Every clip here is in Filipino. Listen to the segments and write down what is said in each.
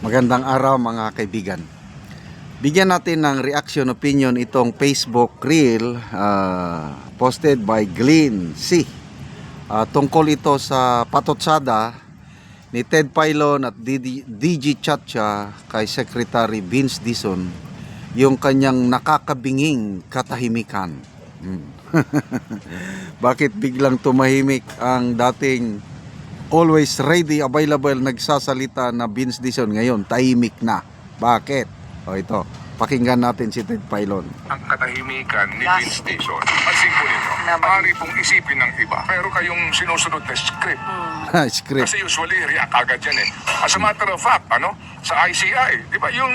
Magandang araw mga kaibigan. Bigyan natin ng reaction opinion itong Facebook Reel posted by Glenn C. Tungkol ito sa patotsada ni Ted Filon at DG Chatcha kay Secretary Vince Dizon, yung kanyang nakakabinging katahimikan. Bakit biglang tumahimik ang dating always ready, available, nagsasalita na Vince Dizon, ngayon tahimik na? Bakit? O ito, pakinggan natin si Ted Filon. Ang katahimikan ni Vince Dizon, ang simple nito, maaari pong isipin ng iba, pero kayong sinusunod na script. Script. Kasi usually react agad yan eh. As a matter of fact, sa ICI, di ba yung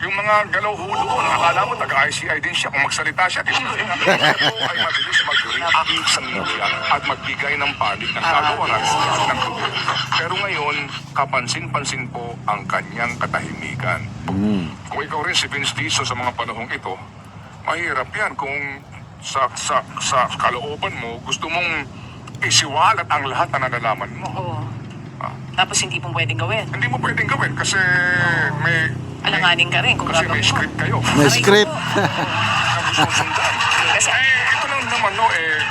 mga galaw-hulo ko, akala mo taga-ICI din siya. Kung magsalita siya, di ba? Ito ay mabilis mag-react sa media at magbigay ng panig ng kagawaran ng gobyerno. Pero ngayon, kapansin-pansin po ang kanyang katahimikan. Kung ikaw rin si Vince Dizon sa mga panahong ito, mahirap yan kung sa kalooban mo, gusto mong isiwalat ang lahat na nalalaman mo. Oo. Tapos hindi mo pwedeng gawin. Hindi mo pwedeng gawin kasi may Alanganin ka rin kung kasi gagawin may mo. script kayo. May script. Na gustong sundan. Kasi Ito lang naman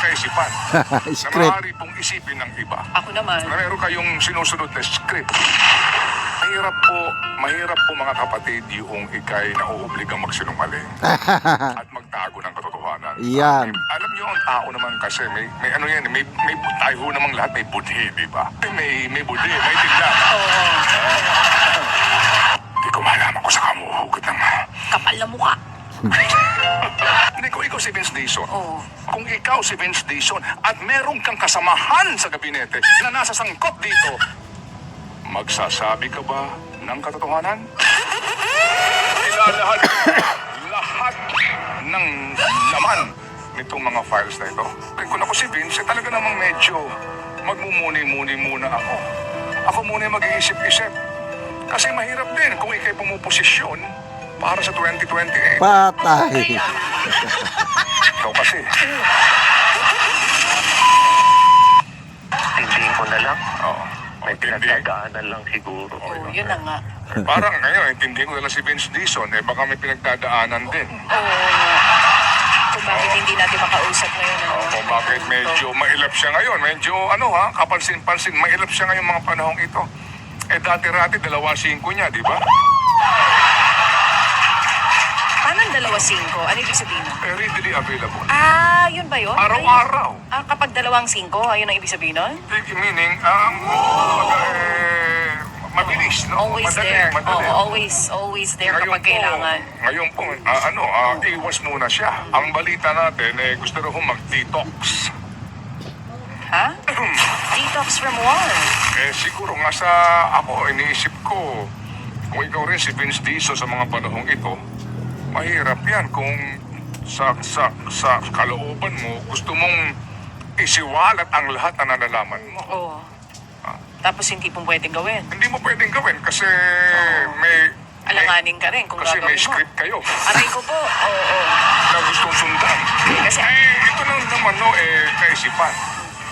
kaisipan. Na Script. maaari pong isipin ng iba. ako naman, Na meron kayong sinusunod na script. Mahirap po mga kapatid yung ikay na uubligang magsinungaling at magtago ng katotohanan. Yan. Alam niyo, ang tao naman kasi, may ano yan, may tayo namang lahat may budhi, di ba? May budhi, may tignan. Hindi ko malaman ko sa kamuhugot ng... kapal na mukha. Hindi, kung ikaw si Vince Dizon, Oo. kung ikaw si Vince Dizon at meron kang kasamahan sa gabinete na nasa sangkot dito, magsasabi ka ba ng katotohanan? Ilalahat lahat ng laman nitong mga files na ito. Kung ako si Vince, talaga namang medyo magmumuni-muni muna ako. Ako muna yung mag-iisip-isip. Kasi mahirap din kung ikay pumuposisyon para sa 2028. Patay. Ikaw kasi. Tindihin ko na lang. Oo. May Hindi. pinagdadaanan lang siguro. Oo, yun na nga. Parang ngayon, intindihin ko na lang si Vince Dizon, baka may pinagdadaanan din. Oo. Kung bakit hindi natin makausap ngayon. Kung bakit medyo mailap siya ngayon. Medyo, kapansin-pansin, mailap siya ngayon mga panahong ito. Dati-rati, 2.5 niya, di ba? Paano ang 2-5? Ano ibig sabihin? Readily available. Yun ba yun? Araw-araw. Kapag 2-5, ayun ang ibig sabihin nun? Meaning, mabilis, no? Always Madali, there. madali. Oo, always there kapag kailangan. Ngayon po, iwas muna siya. Ang balita natin, gusto rin mag-detox. Ha? Detox from what? Siguro nga ako, iniisip ko, kung ikaw rin si Vince Dizon sa mga panahong ito, mahirap yan kung sa kalooban mo, gusto mong isiwalat ang lahat na nalalaman mo. Oo. Tapos hindi mo pwedeng gawin. Hindi mo pwedeng gawin kasi may Alanganin ka rin kung kasi may gagawin mo. script kayo Aray ko po. Oo. na gustong sundan. Kasi Ito lang naman kaisipan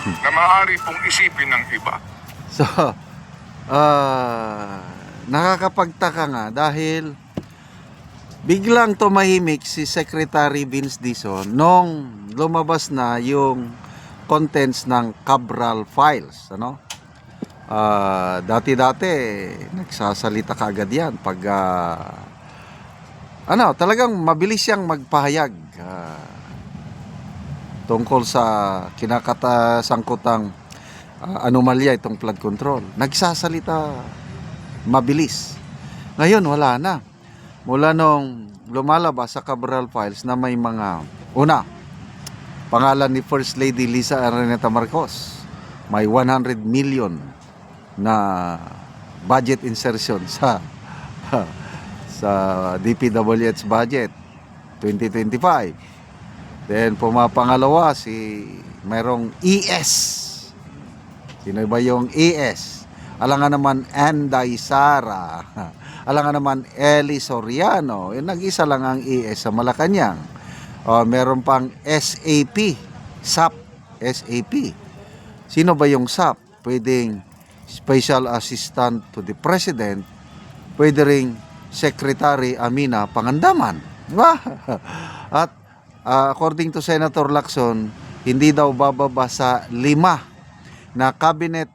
na maaari pong isipin ng iba. So, nakakapagtaka nga dahil biglang tumahimik si Secretary Vince Dizon nung lumabas na yung contents ng Cabral files, dati-dati nagsasalita kaagad yan pag talagang mabilis siyang magpahayag tungkol sa kinakasangkutang anomalya itong flood control. Nagsasalita mabilis. Ngayon wala na. Mula nung lumalabas sa Cabral files na may mga pangalan ni First Lady Lisa Araneta Marcos, may 100 million na budget insertion sa DPWH budget 2025. Then pumapangalawa mayroong ES. Sino ba yung ES? Alangan naman Anday Sara. Alangan naman Eli Soriano. Nag-isa lang ang ES sa Malacanang. Meron pang SAP. Sino ba yung SAP? Pwedeng Special Assistant to the President pwede ring Secretary Amina Pangandaman. Di ba? At according to Senator Lacson, hindi daw bababa sa 5 na cabinet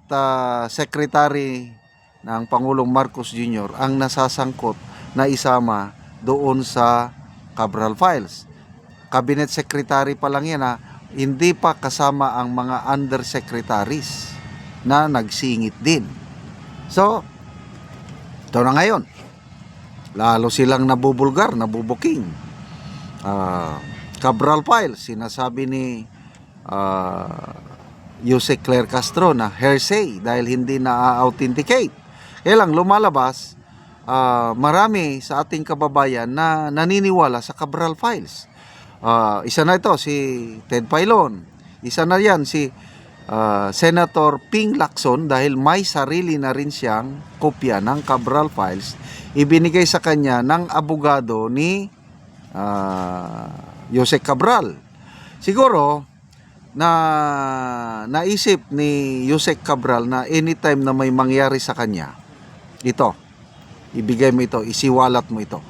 secretary ng Pangulong Marcos Jr. ang nasasangkot na isama doon sa Cabral Files. Cabinet secretary pa lang yan, hindi pa kasama ang mga undersecretaries na nagsingit din. So, ito na ngayon. Lalo silang nabubulgar, nabubuking. Cabral Files, sinasabi ni Yusek Claire Castro na hearsay dahil hindi na-authenticate. Kaya lang lumalabas, marami sa ating kababayan na naniniwala sa Cabral Files. Isa na ito si Ted Pailon. Isa na yan si Senator Ping Lacson dahil may sarili na rin siyang kopya ng Cabral Files. Ibinigay sa kanya ng abogado ni Yusek Cabral. Siguro naisip ni Yusek Cabral na anytime na may mangyari sa kanya, ito, ibigay mo ito, isiwalat mo ito.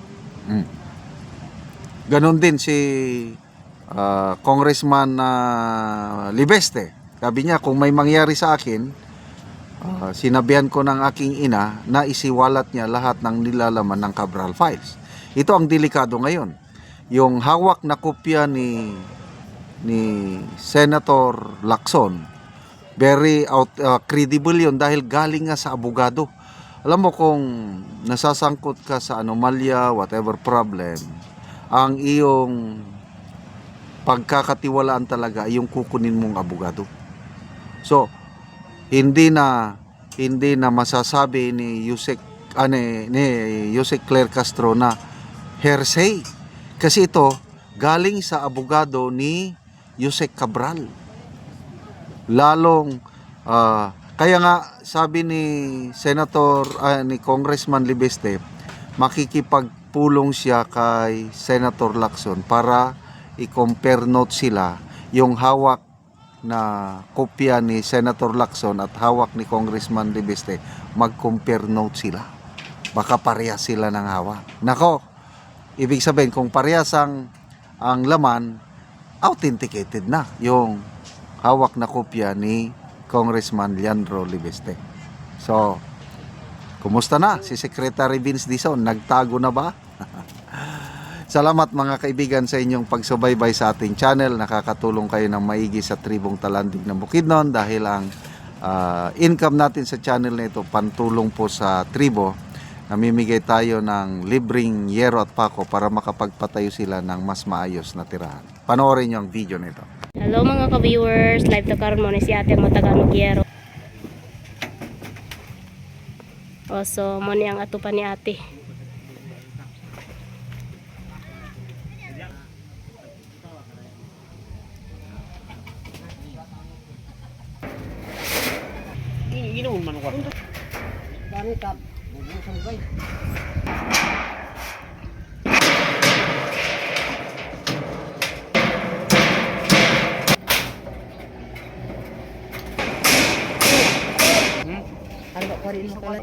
Ganon din si Congressman Libeste. Sabi niya, kung may mangyari sa akin, sinabihan ko ng aking ina na isiwalat niya lahat ng nilalaman ng Cabral Files. Ito ang delikado ngayon. Yung hawak na kopya ni Senator Lacson, very credible yun dahil galing nga sa abogado. Alam mo, kung nasasangkot ka sa anomalya, whatever problem, ang iyong pagkakatiwalaan talaga ay yung kukunin mong abogado. So, hindi na masasabi ni Yusek Claire Castro na hearsay. Kasi ito galing sa abogado ni Yusek Cabral. Lalong kaya nga sabi ni Congressman Libeste, makikipagpulong siya kay Senator Lacson para i-compare note sila, yung hawak na kopya ni Senator Lacson at hawak ni Congressman Libeste, mag-compare note sila. Baka parehas sila ng hawak. Nako, ibig sabihin kung parehas ang laman, authenticated na yung hawak na kopya ni Congressman Leandro Libeste. So, kumusta na si Secretary Vince Dizon? Nagtago na ba? Salamat mga kaibigan sa inyong pagsubaybay sa ating channel. Nakakatulong kayo ng maigi sa tribong Talandig ng Bukidnon dahil ang income natin sa channel na ito pantulong po sa tribo. Namimigay tayo ng libreng yero at pako para makapagpatayo sila ng mas maayos na tirahan. Panoorin niyo ang video nito. Hello mga ka-viewers, live to karon mo ni si Ate mo Tagalog Yero. So mo ni ang ato pa ni Ate. Ginoon man ko. Dari ka. Bubusan bay. Ano ko rin mo kala.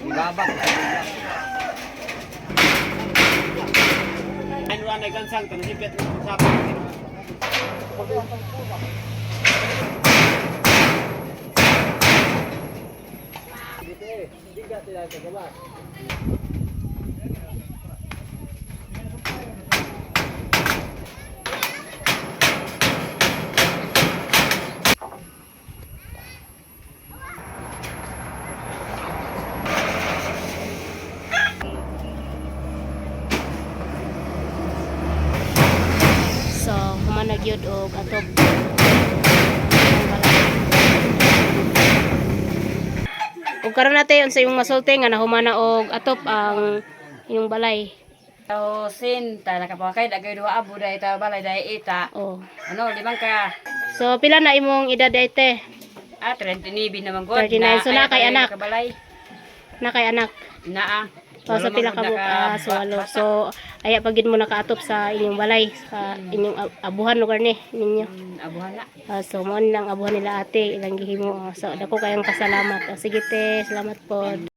Babag. Ano na gansang to sipet sa Nagyod og atop. Ug karon natin sa yung masulti nga nahumana og atop ang inyong balay. Sin, ta nakapakay dagay duha abo dai ta balay dai ita. Oh. Ano, limang ka. So pila na imong edad ite? 39 naman gud. 39, so na kay anak. Kabalay. Na kay anak. Naa. So sa pila ka so walo. So aya pagid mo nakaatop sa inyong balay sa inyong abuhan lugar ni ninyo. Abuhan na. So mo lang abuhan nila ate ilang gihimo. So dako kayong pasalamat. Sige te, salamat po.